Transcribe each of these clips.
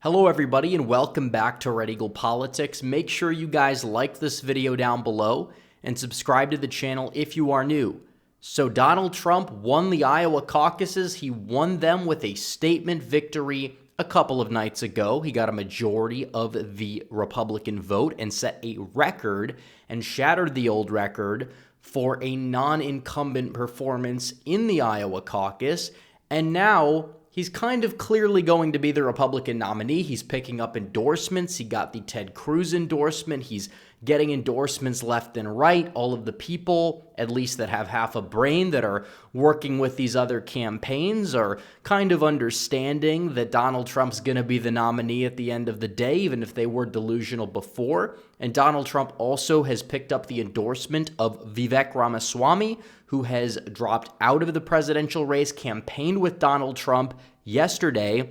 Hello everybody and welcome back to Red Eagle Politics. Make sure you guys like this video down below and subscribe to the channel if you are new. So Donald Trump won the Iowa caucuses. He won them with a statement victory a couple of nights ago. He got a majority of the Republican vote and set a record and shattered the old record for a non-incumbent performance in the Iowa caucus. And now he's kind of clearly going to be the Republican nominee. He's picking up endorsements. He got the Ted Cruz endorsement. He's getting endorsements left and right. All of the people, at least that have half a brain, that are working with these other campaigns are kind of understanding that Donald Trump's going to be the nominee at the end of the day, even if they were delusional before. And Donald Trump also has picked up the endorsement of Vivek Ramaswamy, who has dropped out of the presidential race, campaigned with Donald Trump yesterday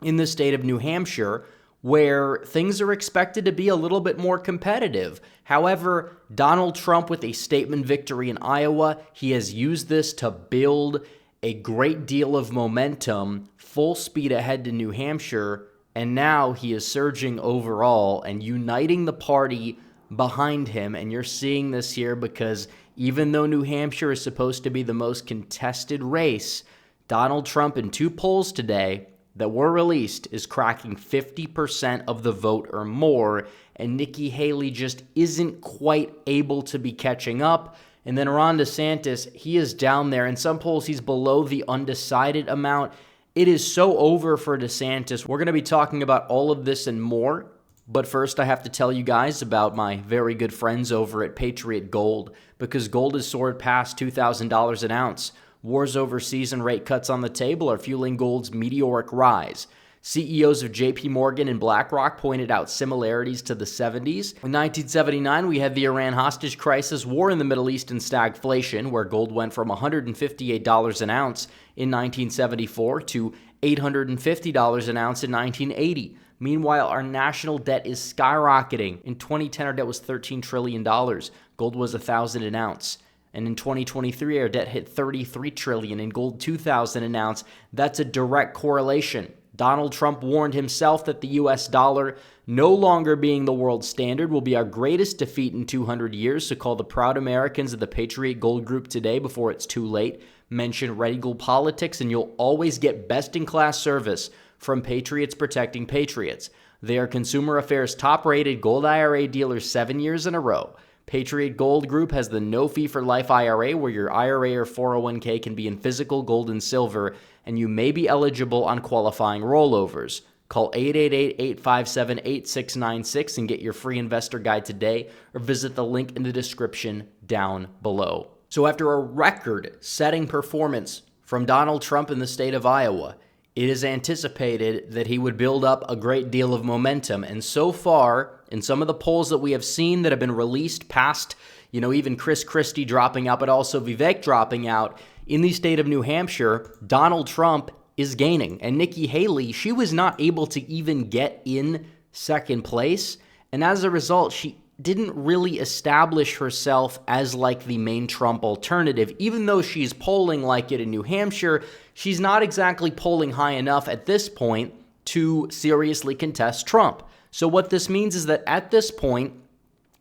in the state of New Hampshire, where things are expected to be a little bit more competitive. However, Donald Trump, with a statement victory in Iowa, he has used this to build a great deal of momentum, full speed ahead to New Hampshire, and now he is surging overall and uniting the party behind him. And you're seeing this here because even though New Hampshire is supposed to be the most contested race, Donald Trump in two polls today that were released is cracking 50% of the vote or more, and Nikki Haley just isn't quite able to be catching up. And then Ron DeSantis, he is down there. In some polls, he's below the undecided amount. It is so over for DeSantis. We're going to be talking about all of this and more. But first, I have to tell you guys about my very good friends over at Patriot Gold, because gold has soared past $2,000 an ounce. Wars overseas and rate cuts on the table are fueling gold's meteoric rise. CEOs of JP Morgan and BlackRock pointed out similarities to the 70s. In 1979, we had the Iran hostage crisis, war in the Middle East, and stagflation, where gold went from $158 an ounce in 1974 to $850 an ounce in 1980. Meanwhile, our national debt is skyrocketing. In 2010, our debt was $13 trillion. Gold was $1,000 an ounce. And in 2023, our debt hit $33 trillion and gold $2,000 an ounce. That's a direct correlation. Donald Trump warned himself that the U.S. dollar, no longer being the world standard, will be our greatest defeat in 200 years. So call the proud Americans of the Patriot Gold Group today before it's too late. Mention Red Eagle Politics and you'll always get best-in-class service from Patriots Protecting Patriots. They are Consumer Affairs top-rated gold IRA dealers 7 years in a row. Patriot Gold Group has the no-fee-for-life IRA, where your IRA or 401k can be in physical gold and silver, and you may be eligible on qualifying rollovers. Call 888-857-8696 and get your free investor guide today, or visit the link in the description down below. So after a record-setting performance from Donald Trump in the state of Iowa, it is anticipated that he would build up a great deal of momentum. And so far, in some of the polls that we have seen that have been released past, even Chris Christie dropping out, but also Vivek dropping out, in the state of New Hampshire, Donald Trump is gaining. And Nikki Haley, she was not able to even get in second place. And as a result, she didn't really establish herself as like the main Trump alternative. Even though she's polling like it in New Hampshire, she's not exactly polling high enough at this point to seriously contest Trump. So what this means is that at this point,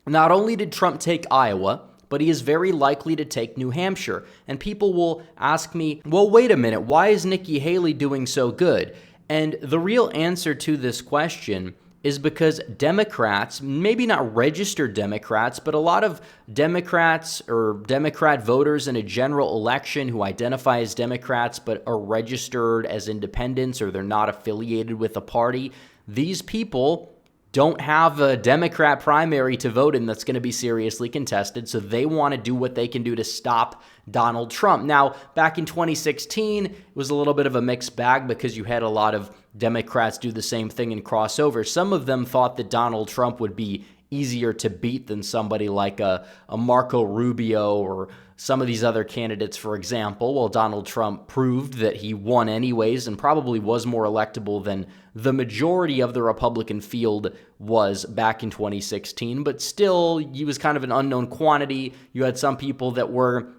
not only did Trump take Iowa, but he is very likely to take New Hampshire. And people will ask me, well, wait a minute, why is Nikki Haley doing so good? And the real answer to this question is because Democrats, maybe not registered Democrats, but a lot of Democrats or Democrat voters in a general election who identify as Democrats but are registered as independents or they're not affiliated with a party, these people don't have a Democrat primary to vote in that's going to be seriously contested, so they want to do what they can do to stop Donald Trump. Now, back in 2016, it was a little bit of a mixed bag because you had a lot of Democrats do the same thing and cross over. Some of them thought that Donald Trump would be easier to beat than somebody like a Marco Rubio or some of these other candidates, for example. Well, Donald Trump proved that he won anyways and probably was more electable than the majority of the Republican field was back in 2016. But still, he was kind of an unknown quantity. You had some people that were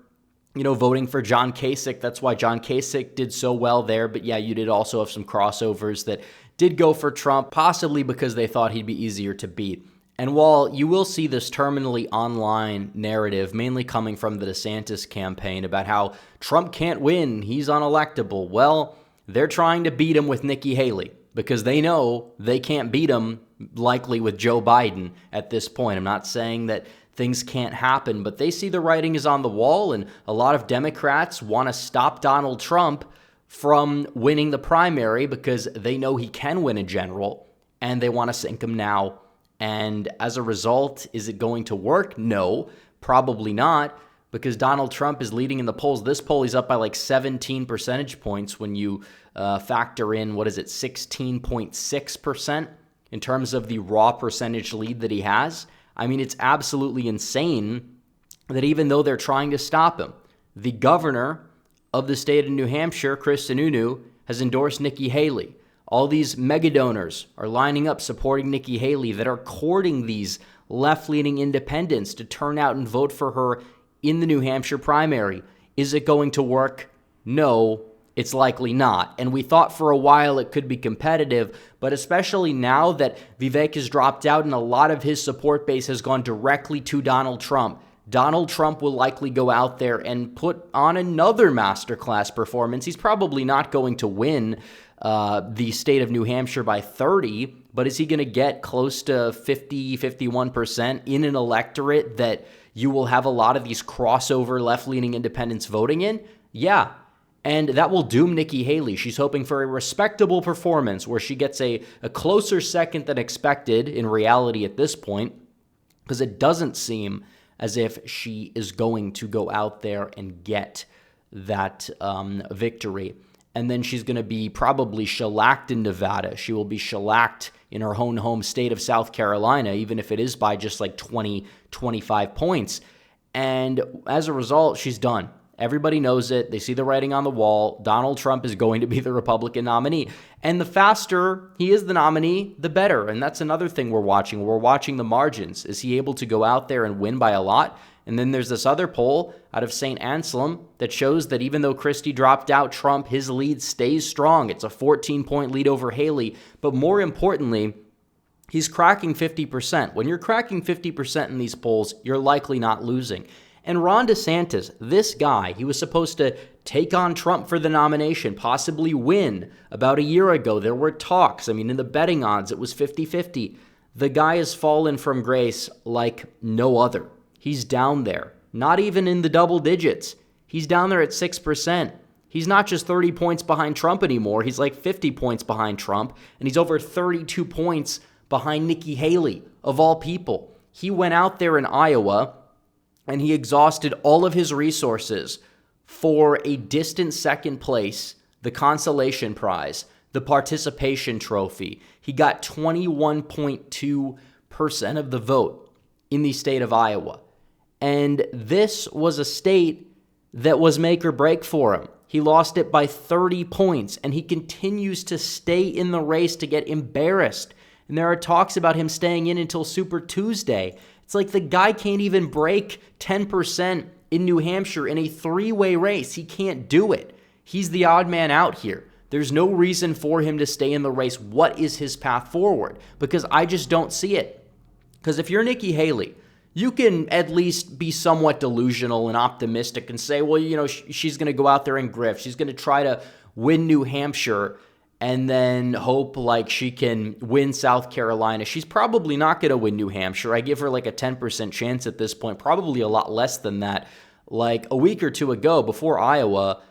voting for John Kasich. That's why John Kasich did so well there. But yeah, you did also have some crossovers that did go for Trump, possibly because they thought he'd be easier to beat. And while you will see this terminally online narrative mainly coming from the DeSantis campaign about how Trump can't win, he's unelectable, well, they're trying to beat him with Nikki Haley because they know they can't beat him likely with Joe Biden at this point. I'm not saying that things can't happen, but they see the writing is on the wall, and a lot of Democrats want to stop Donald Trump from winning the primary because they know he can win a general, and they want to sink him now. And as a result, is it going to work? No, probably not, because Donald Trump is leading in the polls. This poll, he's up by like 17 percentage points when you factor in, 16.6% in terms of the raw percentage lead that he has. I mean, it's absolutely insane that even though they're trying to stop him, the governor of the state of New Hampshire, Chris Sununu, has endorsed Nikki Haley. All these mega donors are lining up supporting Nikki Haley that are courting these left-leaning independents to turn out and vote for her in the New Hampshire primary. Is it going to work? No, it's likely not. And we thought for a while it could be competitive, but especially now that Vivek has dropped out and a lot of his support base has gone directly to Donald Trump, Donald Trump will likely go out there and put on another masterclass performance. He's probably not going to win the state of New Hampshire by 30, but is he going to get close to 50, 51% in an electorate that you will have a lot of these crossover left-leaning independents voting in? Yeah. And that will doom Nikki Haley. She's hoping for a respectable performance where she gets a closer second than expected in reality at this point, because it doesn't seem as if she is going to go out there and get that victory. And then she's going to be probably shellacked in Nevada. She will be shellacked in her own home state of South Carolina, even if it is by just like 20, 25 points. And as a result, she's done. Everybody knows it. They see the writing on the wall. Donald Trump is going to be the Republican nominee. And the faster he is the nominee, the better. And that's another thing we're watching. We're watching the margins. Is he able to go out there and win by a lot? And then there's this other poll out of St. Anselm that shows that even though Christie dropped out, Trump, his lead stays strong. It's a 14-point lead over Haley. But more importantly, he's cracking 50%. When you're cracking 50% in these polls, you're likely not losing. And Ron DeSantis, this guy, he was supposed to take on Trump for the nomination, possibly win. About a year ago, there were talks. I mean, in the betting odds, it was 50-50. The guy has fallen from grace like no other. He's down there, not even in the double digits. He's down there at 6%. He's not just 30 points behind Trump anymore. He's like 50 points behind Trump, and he's over 32 points behind Nikki Haley, of all people. He went out there in Iowa, and he exhausted all of his resources for a distant second place, the consolation prize, the participation trophy. He got 21.2% of the vote in the state of Iowa. And this was a state that was make or break for him. He lost it by 30 points, and he continues to stay in the race to get embarrassed. And there are talks about him staying in until Super Tuesday. It's like the guy can't even break 10% in New Hampshire in a three-way race. He can't do it. He's the odd man out here. There's no reason for him to stay in the race. What is his path forward? Because I just don't see it. Because if you're Nikki Haley, you can at least be somewhat delusional and optimistic and say, well, you know, she's going to go out there and grift. She's going to try to win New Hampshire and then hope like she can win South Carolina. She's probably not going to win New Hampshire. I give her like a 10% chance at this point, probably a lot less than that. Like a week or two ago, before Iowa,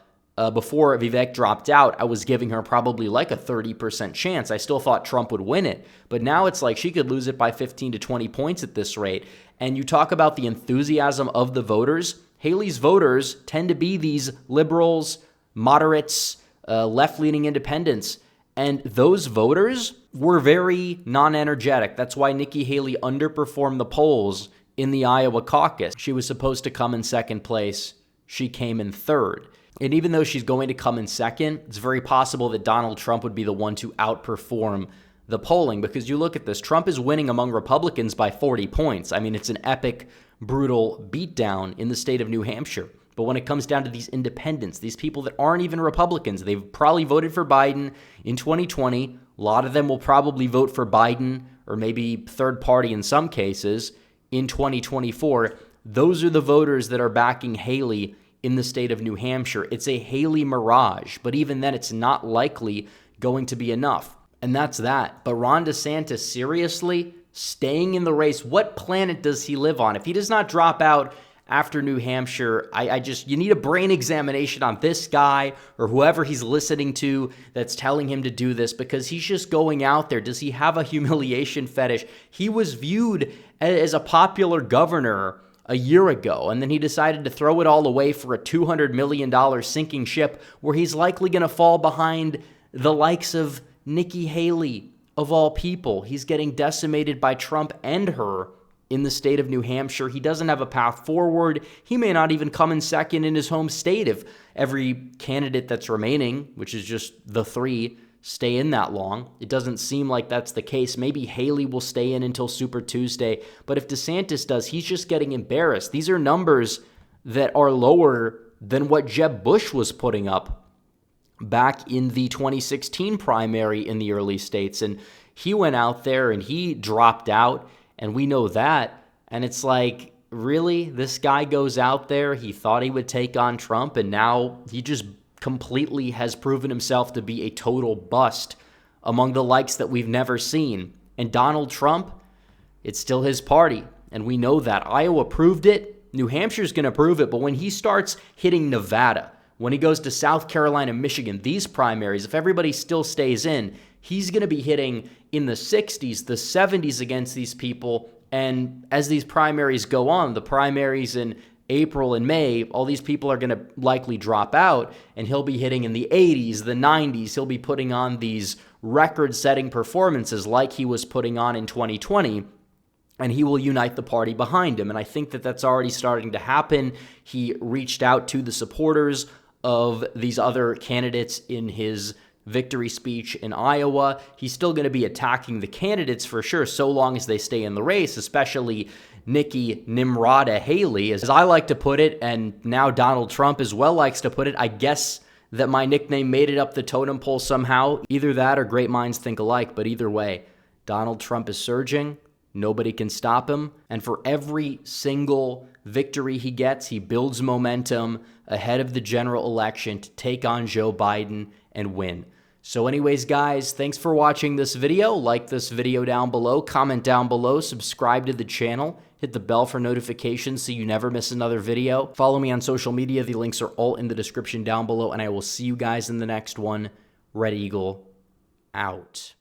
before Vivek dropped out, I was giving her probably like a 30% chance. I still thought Trump would win it. But now it's like she could lose it by 15 to 20 points at this rate. And you talk about the enthusiasm of the voters. Haley's voters tend to be these liberals, moderates, left-leaning independents. And those voters were very non-energetic. That's why Nikki Haley underperformed the polls in the Iowa caucus. She was supposed to come in second place. She came in third. And even though she's going to come in second, it's very possible that Donald Trump would be the one to outperform the polling, because you look at this, Trump is winning among Republicans by 40 points. I mean, it's an epic, brutal beatdown in the state of New Hampshire. But when it comes down to these independents, these people that aren't even Republicans, they've probably voted for Biden in 2020 A lot of them will probably vote for Biden or maybe third party in some cases in 2024. Those are the voters that are backing Haley in the state of New Hampshire. It's a Haley mirage, but even then it's not likely going to be enough. And that's that. But Ron DeSantis, seriously, staying in the race, what planet does he live on? If he does not drop out after New Hampshire, you need a brain examination on this guy or whoever he's listening to that's telling him to do this, because he's just going out there. Does he have a humiliation fetish? He was viewed as a popular governor a year ago, and then he decided to throw it all away for a $200 million sinking ship where he's likely going to fall behind the likes of Nikki Haley, of all people. He's getting decimated by Trump and her in the state of New Hampshire. He doesn't have a path forward. He may not even come in second in his home state if every candidate that's remaining, which is just the three, stay in that long. It doesn't seem like that's the case. Maybe Haley will stay in until Super Tuesday. But if DeSantis does, he's just getting embarrassed. These are numbers that are lower than what Jeb Bush was putting up back in the 2016 primary in the early states. And he went out there and he dropped out. And we know that. And it's like, really? This guy goes out there, he thought he would take on Trump, and now he just completely has proven himself to be a total bust among the likes that we've never seen. And Donald Trump, it's still his party. And we know that. Iowa proved it. New Hampshire's going to prove it. But when he starts hitting Nevada, when he goes to South Carolina, Michigan, these primaries, if everybody still stays in, he's going to be hitting in the 60s, the 70s against these people. And as these primaries go on, the primaries in April and May, all these people are going to likely drop out, and he'll be hitting in the 80s, the 90s. He'll be putting on these record-setting performances like he was putting on in 2020, and he will unite the party behind him. And I think that that's already starting to happen. He reached out to the supporters of these other candidates in his victory speech in Iowa. He's still going to be attacking the candidates for sure, so long as they stay in the race, especially Nikki Nimrata Haley, as I like to put it, and now Donald Trump as well likes to put it. I guess that my nickname made it up the totem pole somehow. Either that or great minds think alike, but either way, Donald Trump is surging. Nobody can stop him. And for every single victory he gets, he builds momentum ahead of the general election to take on Joe Biden and win. So anyways, guys, thanks for watching this video. Like this video down below, comment down below, subscribe to the channel, hit the bell for notifications so you never miss another video. Follow me on social media. The links are all in the description down below, and I will see you guys in the next one. Red Eagle, out.